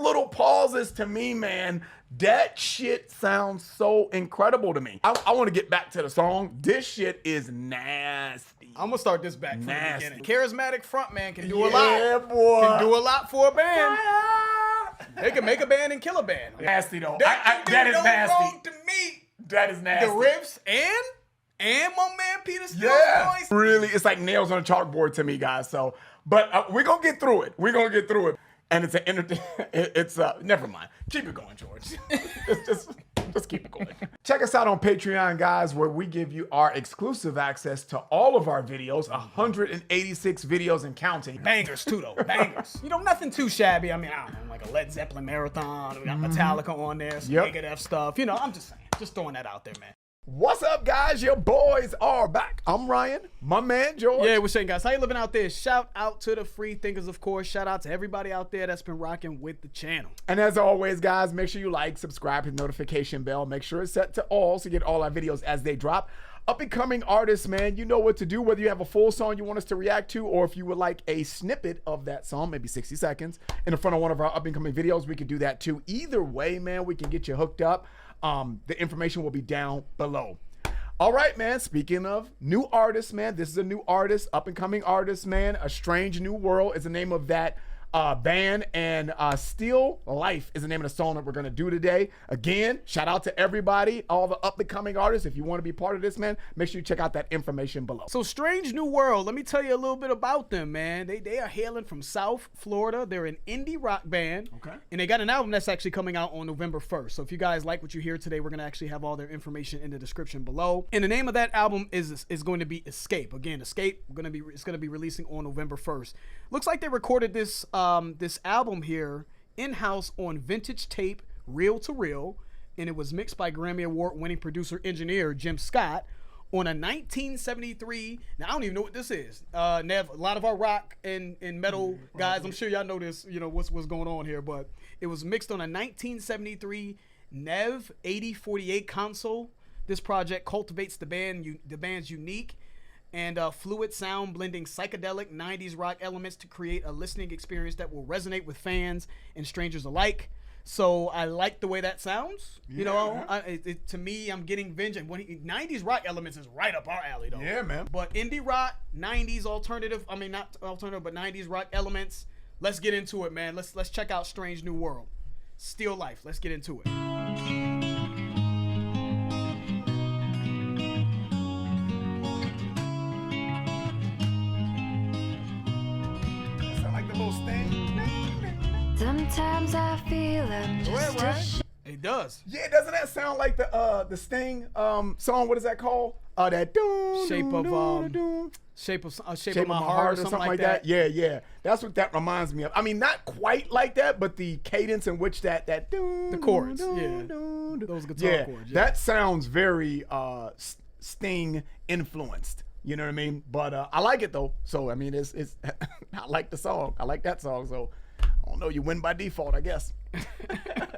little pauses to me, man, that shit sounds so incredible to me. I want to get back to the song. This shit is nasty. I'm gonna start this back from Nasty. the beginning. Charismatic frontman can do a lot. Yeah, boy. Can do a lot for a band. They can make a band and kill a band. Nasty though. That is no nasty. wrong to me. That is nasty. The riffs and my man Peter Steele's voice. Really, it's like nails on a chalkboard to me, guys. So, but we're gonna get through it. We're gonna get through it. And it's never mind. Keep it going, George. just keep it going. Check us out on Patreon, guys, where we give you our exclusive access to all of our videos, 186 videos and counting. Bangers too, though. Bangers. You know, nothing too shabby. I mean, I don't know, like a Led Zeppelin marathon. We got Metallica on there, some Megadeth stuff. You know, I'm just saying, just throwing that out there, man. What's up, guys? Your boys are back. I'm Ryan, my man George. Yeah, we're saying, guys, how you living out there? Shout out to the free thinkers, of course. Shout out to everybody out there that's been rocking with the channel. And as always, guys, make sure you like, subscribe, hit the notification bell. Make sure it's set to all so you get all our videos as they drop. Up and coming artists, man, you know what to do. Whether you have a full song you want us to react to, or if you would like a snippet of that song, maybe 60 seconds, in front of one of our up and coming videos, we can do that too. Either way, man, we can get you hooked up. The information will be down below. All right, man, speaking of new artists, man, this is a new artist, up-and-coming artist, man. A Strange New World is the name of that band, and Still Life is the name of the song that we're going to do today. Again, shout out to everybody, all the up-and-coming artists. If you want to be part of this, man, make sure you check out that information below. So Strange New World, let me tell you a little bit about them, man. They are hailing from South Florida. They're an indie rock band. Okay. And they got an album that's actually coming out on November 1st. So if you guys like what you hear today, we're going to actually have all their information in the description below. And the name of that album is going to be Escape. Again, Escape, it's going to be releasing on November 1st. Looks like they recorded this album here in-house on vintage tape, reel to reel, and it was mixed by Grammy Award winning producer engineer Jim Scott on a 1973. Now I don't even know what this is. Nev, a lot of our rock and metal guys, I'm sure y'all know this, you know what's going on here, but it was mixed on a 1973 Nev 8048 console. This project cultivates the band's unique and fluid sound, blending psychedelic 90s rock elements to create a listening experience that will resonate with fans and strangers alike. So I like the way that sounds. Yeah. You know, to me, I'm getting vengeance. 90s rock elements is right up our alley, though. Yeah, man. But indie rock, 90s alternative, I mean, not alternative, but 90s rock elements. Let's get into it, man. Let's check out Strange New World. Still Life. Let's get into it. Sometimes I feel I'm just It does. Yeah, doesn't that sound like the Sting song? What is that called? That Shape of My Heart or something like that. Yeah. That's what that reminds me of. I mean, not quite like that, but the cadence in which the chords, those guitar chords. Yeah. That sounds very Sting influenced. You know what I mean? But I like it though. So I mean, it's I like the song. I like that song. So I don't know. You win by default, I guess.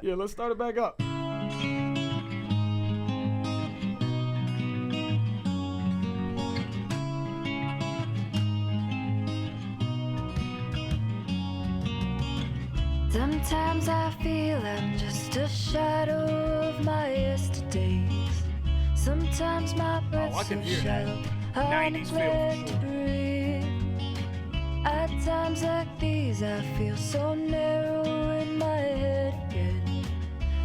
Yeah, let's start it back up. Sometimes I feel I'm just a shadow of my yesterdays. Sometimes my breath's so shallow, I'm glad to breathe. At times like these I feel so narrow in my head again,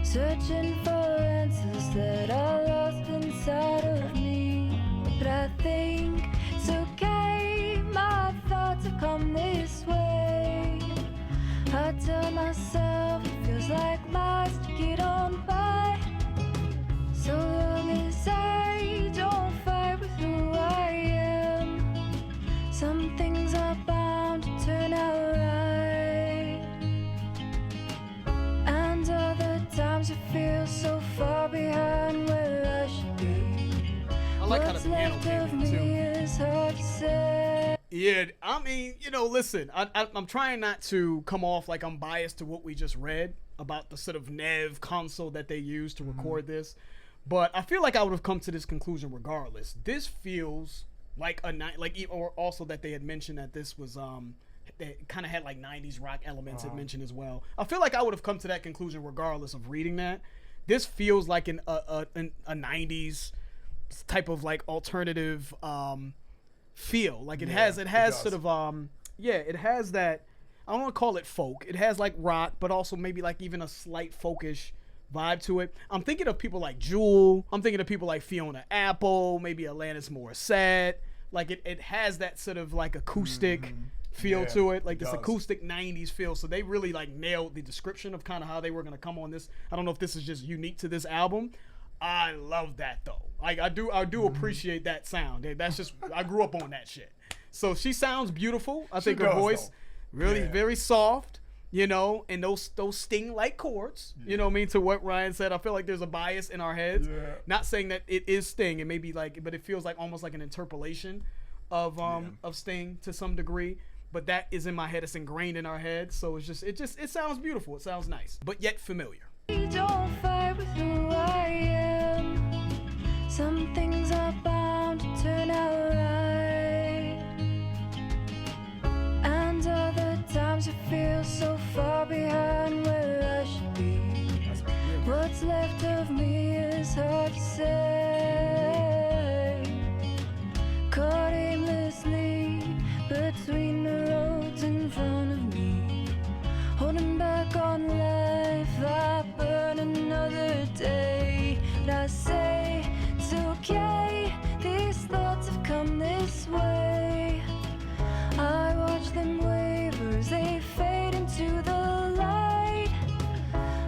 searching for answers that are lost inside of me. But I think it's okay, my thoughts have come this way. I tell myself it feels like must get on by, so long as I don't fight with who I am. Some things are bound to turn out right, and other times it feels so far behind where I should be. I like how the piano came in too. Is hard to say. Yeah, I mean, you know, listen, I'm trying not to come off like I'm biased to what we just read about the sort of Nev console that they used to record this, but I feel like I would have come to this conclusion regardless. This feels like or also that they had mentioned that this was that kind of had like 90s rock elements it mentioned as well. I feel like I would have come to that conclusion regardless of reading that. This feels like a 90s type of like alternative feel. Like it has sort of it has that, I don't want to call it folk. It has like rock, but also maybe like even a slight folkish vibe to it. I'm thinking of people like Jewel. I'm thinking of people like Fiona Apple, maybe Alanis Morissette. Like it has that sort of like acoustic feel to it, like this acoustic 90s feel. So they really like nailed the description of kind of how they were going to come on this. I don't know if this is just unique to this album. I love that though. Like I do appreciate that sound. That's just, I grew up on that shit. So she sounds beautiful. I think her voice really very soft, you know, and those Sting-like chords, you know what I mean, to what Ryan said. I feel like there's a bias in our heads. Not saying that it is Sting, and maybe like, but it feels like almost like an interpolation of Sting to some degree. But that is in my head. It's ingrained in our heads. So it sounds beautiful. It sounds nice, but yet familiar. Don't fight with who I am. Some things are bound to turn out right, and other times you feel so far behind where I should be. What's left of me is hard to say. Caught aimlessly between the roads in front of me, holding back on life. I burn another day, but I say it's okay. These thoughts have come this way. I watch them waver as they fade into the light.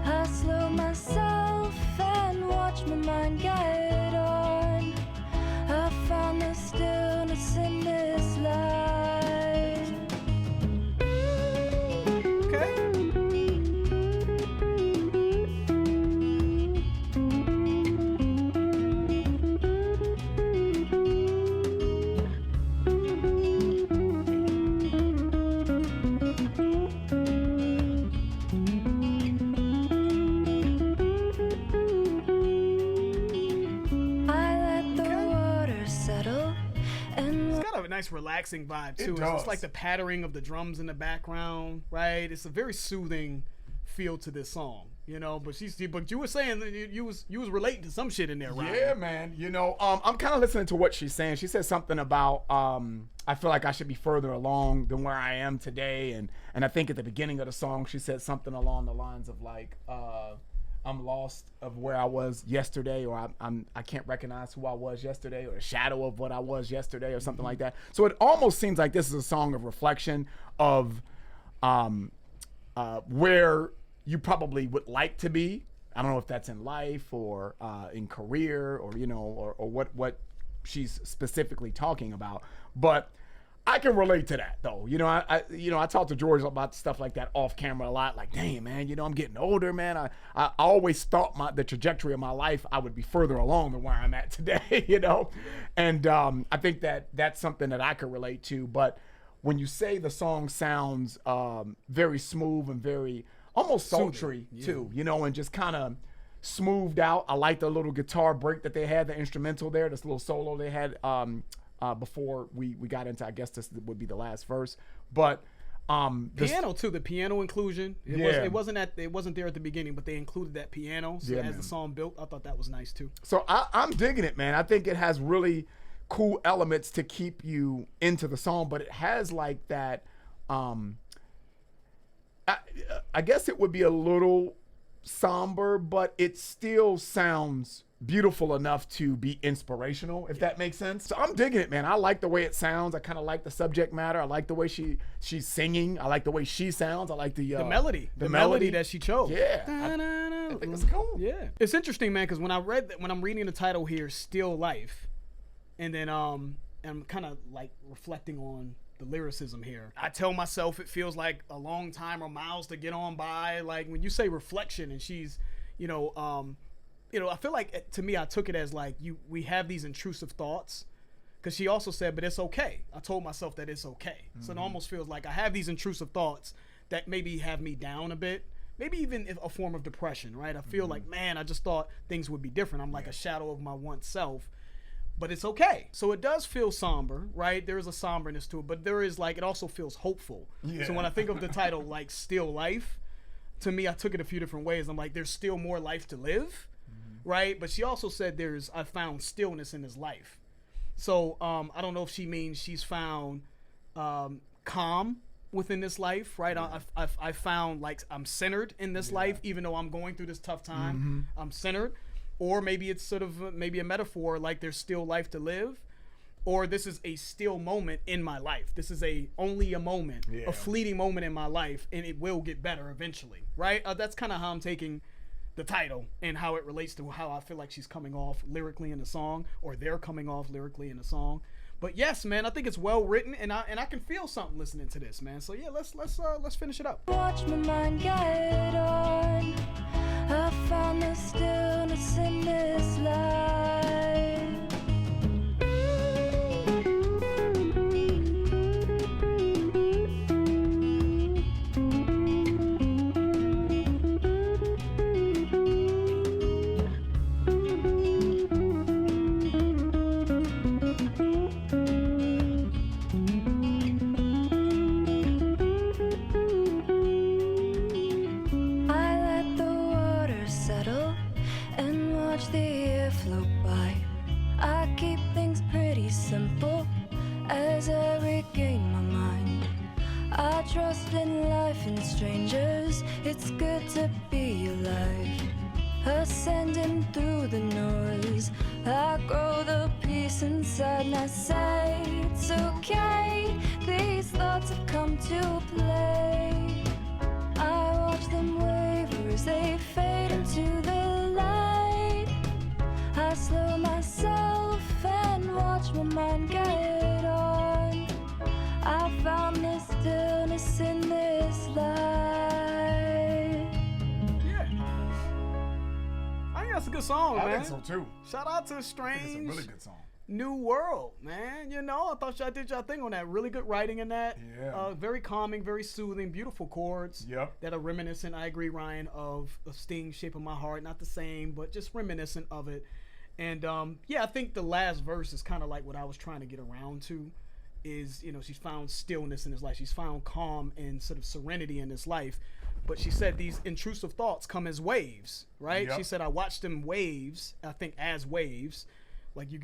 I slow myself and watch my mind guide on. I found the stillness in this life. Nice relaxing vibe too. It's like the pattering of the drums in the background, right? It's a very soothing feel to this song, you know. But you were saying that you was relating to some shit in there, right? Yeah, man. You know, I'm kind of listening to what she's saying. She said something about I feel like I should be further along than where I am today, and I think at the beginning of the song she said something along the lines of like I'm lost of where I was yesterday, or I can't recognize who I was yesterday, or a shadow of what I was yesterday, or something like that. So it almost seems like this is a song of reflection of where you probably would like to be. I don't know if that's in life or in career, or you know, or what she's specifically talking about, but I can relate to that though. You know, I talk to George about stuff like that off camera a lot. Like, damn, man, you know, I'm getting older, man. I always thought the trajectory of my life, I would be further along than where I'm at today, you know? And I think that's something that I could relate to. But when you say the song sounds very smooth and very almost sultry too, you know, and just kind of smoothed out. I like the little guitar break that they had, the instrumental there, this little solo they had before we got into, I guess this would be the last verse, but piano too, the piano inclusion. It wasn't there at the beginning, but they included that piano. So as the song built, I thought that was nice too. So I'm digging it, man. I think it has really cool elements to keep you into the song, but it has like that. I guess it would be a little somber, but it still sounds beautiful enough to be inspirational, if that makes sense. So I'm digging it, man. I like the way it sounds. I kind of like the subject matter. I like the way she's singing. I like the way she sounds. I like the melody. The melody that she chose. Yeah, I think it's cool. Yeah, it's interesting, man, because when I'm reading the title here, "Still Life," and then I'm kind of like reflecting on the lyricism here. I tell myself it feels like a long time or miles to get on by. Like when you say reflection, and she's, I feel like, to me, I took it as like we have these intrusive thoughts, because she also said, but it's okay. I told myself that it's okay. So it almost feels like I have these intrusive thoughts that maybe have me down a bit, maybe even a form of depression, right? I feel like, man, I just thought things would be different. I'm like a shadow of my once self. but it's okay. So it does feel somber, right? There is a somberness to it, but there is like, it also feels hopeful. Yeah. So when I think of the title, like Still Life, to me, I took it a few different ways. I'm like, there's still more life to live, right? But she also said I found stillness in his life. So I don't know if she means she's found calm within this life, right? I found like I'm centered in this life, even though I'm going through this tough time. I'm centered. Or maybe it's sort of maybe a metaphor, like there's still life to live, or this is a still moment in my life. This is only a moment, a fleeting moment in my life, and it will get better eventually, right? That's kind of how I'm taking the title and how it relates to how I feel like she's coming off lyrically in the song, or they're coming off lyrically in the song. But yes, man, I think it's well written, and I can feel something listening to this, man. So yeah, let's finish it up. Watch my mind get on. I found the stillness in this life. Simple as I regain my mind. I trust in life and strangers. It's good to be alive. Ascending through the noise, I grow the peace inside and I say it's okay. These thoughts have come to play. I watch them waver as they fade into the light. I slow myself and watch my mind get on. I found this stillness in this life. Yeah. I think that's a good song, man. I think so too. Shout out to Strange. It's a really good song. New World, man. You know, I thought y'all did y'all thing on that. Really good writing in that. Yeah. Very calming, very soothing, beautiful chords. Yep. That are reminiscent, I agree, Ryan, of Sting, Shape of My Heart. Not the same, but just reminiscent of it. And yeah, I think the last verse is kind of like what I was trying to get around to, is, you know, she's found stillness in his life. She's found calm and sort of serenity in his life. But she said these intrusive thoughts come as waves, right? Yep. She said, I watched them waves, I think as waves. Like you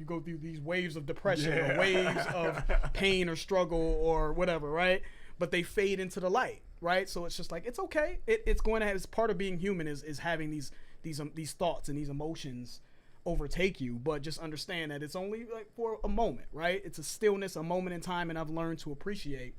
go through these waves of depression or waves of pain or struggle or whatever, right? But they fade into the light, right? So it's just like, it's okay. It's going to have, it's part of being human is having these thoughts and these emotions overtake you, but just understand that it's only like for a moment, right? It's a stillness, a moment in time, and I've learned to appreciate,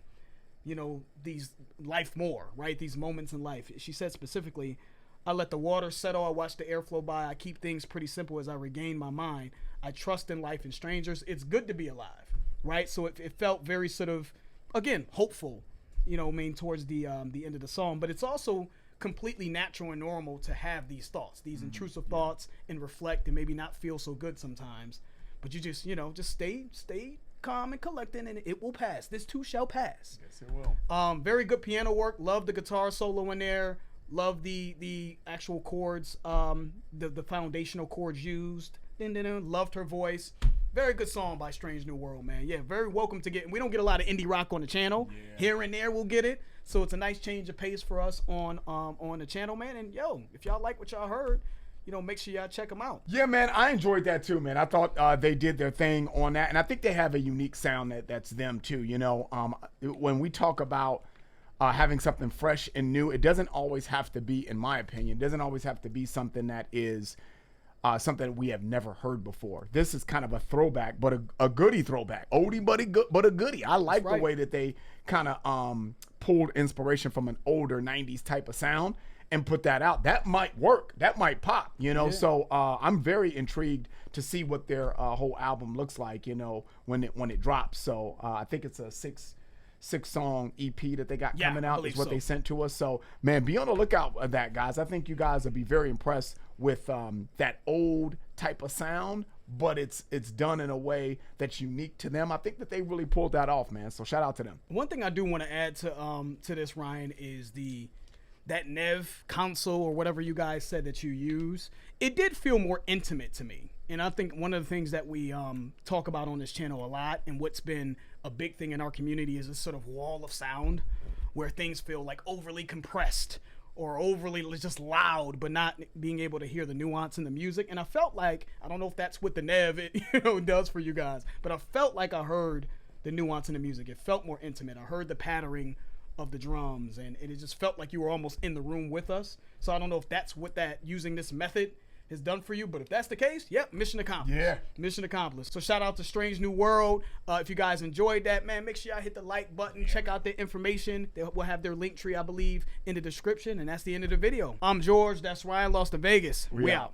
you know, these life more, right? These moments in life. She said specifically, I let the water settle, I watch the air flow by, I keep things pretty simple as I regain my mind. I trust in life and strangers. It's good to be alive, right? So it felt very sort of, again, hopeful, you know, I mean, towards the end of the song, but it's also completely natural and normal to have these thoughts, these intrusive thoughts, and reflect and maybe not feel so good sometimes, but you just, you know, just stay calm and collected, and it will pass. This too shall pass. Yes, it will. Very good piano work. Love the guitar solo in there. Love the actual chords, the foundational chords used. Loved her voice. Very good song by Strange New World, man. Yeah, very welcome to get. We don't get a lot of indie rock on the channel. Yeah. Here and there we'll get it. So it's a nice change of pace for us on the channel, man. And yo, if y'all like what y'all heard, you know, make sure y'all check them out. Yeah, man, I enjoyed that too, man. I thought they did their thing on that, and I think they have a unique sound that's them too. You know, when we talk about having something fresh and new, it doesn't always have to be, in my opinion, it doesn't always have to be something that is something we have never heard before. This is kind of a throwback, but a goodie throwback. Oldie but a goodie. I like the way that they kind of pulled inspiration from an older 90s type of sound and put that out. That might work. That might pop, you know? Yeah. So I'm very intrigued to see what their whole album looks like, you know, when it drops. So I think it's a six song EP that they got coming out is what they sent to us. So man, be on the lookout for that, guys. I think you guys will be very impressed with that old type of sound, but it's done in a way that's unique to them. I think that they really pulled that off, man. So shout out to them. One thing I do want to add to this, Ryan, is that Nev console or whatever you guys said that you use, it did feel more intimate to me. And I think one of the things that we talk about on this channel a lot, and what's been a big thing in our community, is this sort of wall of sound where things feel like overly compressed or overly just loud, but not being able to hear the nuance in the music. And I felt like, I don't know if that's what the Nev does for you guys, but I felt like I heard the nuance in the music. It felt more intimate. I heard the pattering of the drums, and it just felt like you were almost in the room with us. So I don't know if that's what that using this method has done for you, but if that's the case, yep, mission accomplished. Yeah. Mission accomplished. So shout out to Strange New World. If you guys enjoyed that, man, make sure y'all hit the like button. Check out their information. We'll have their link tree, I believe, in the description. And that's the end of the video. I'm George. That's Ryan. Lost to Vegas. We out.